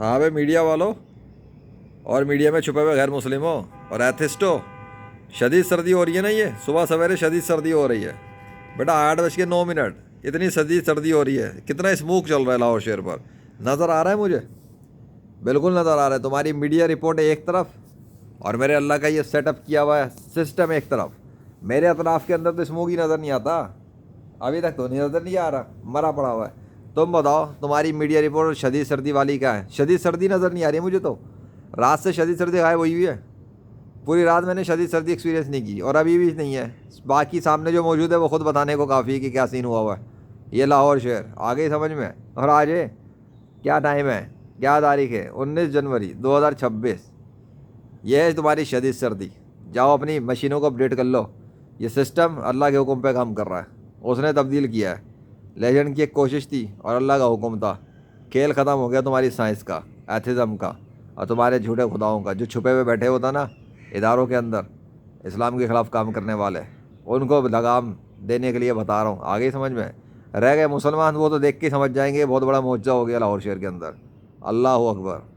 हाँ भाई, मीडिया वालों और मीडिया में छुपे हुए गैर मुस्लिमों और एथिस्टो, शदीद सर्दी हो रही है ना, ये सुबह सवेरे शदीद सर्दी हो रही है बेटा। 8:09, इतनी शदीद सर्दी हो रही है। कितना स्मोक चल रहा है लाहौर शहर पर, नज़र आ रहा है मुझे? बिल्कुल नज़र आ रहा है। तुम्हारी मीडिया रिपोर्ट एक तरफ और मेरे अल्लाह का ये सेटअप किया हुआ है सिस्टम एक तरफ। मेरे अतराफ़ के अंदर तो स्मोक ही नज़र नहीं आता, अभी तक तो नज़र नहीं आ रहा, मरा पड़ा हुआ है। तुम बताओ, तुम्हारी मीडिया रिपोर्ट शदीद सर्दी वाली क्या है? शदीद सर्दी नज़र नहीं आ रही है मुझे तो। रात से शदीद सर्दी गायब हुई हुई है। पूरी रात मैंने शदीद सर्दी एक्सपीरियंस नहीं की और अभी भी नहीं है। बाकी सामने जो मौजूद है वो खुद बताने को काफ़ी है कि क्या सीन हुआ हुआ है। ये लाहौर शहर आ गई समझ में। और आज है क्या टाइम है, क्या तारीख है? 19 जनवरी 2026। ये है तुम्हारी शदीद सर्दी। जाओ अपनी मशीनों को अपडेट कर लो। ये सिस्टम अल्लाह के हुक्म पे काम कर रहा है, उसने तब्दील किया है। लेजेंड की एक कोशिश थी और अल्लाह का हुक्म था। खेल ख़त्म हो गया तुम्हारी साइंस का, एथिज़म का और तुम्हारे झूठे खुदाओं का। जो छुपे हुए बैठे होता ना इदारों के अंदर, इस्लाम के ख़िलाफ़ काम करने वाले, उनको लगाम देने के लिए बता रहा हूँ। आगे समझ में? रह गए मुसलमान, वो तो देख के समझ जाएंगे बहुत बड़ा मोर्चा हो गया लाहौर शहर के अंदर। अल्लाह अकबर।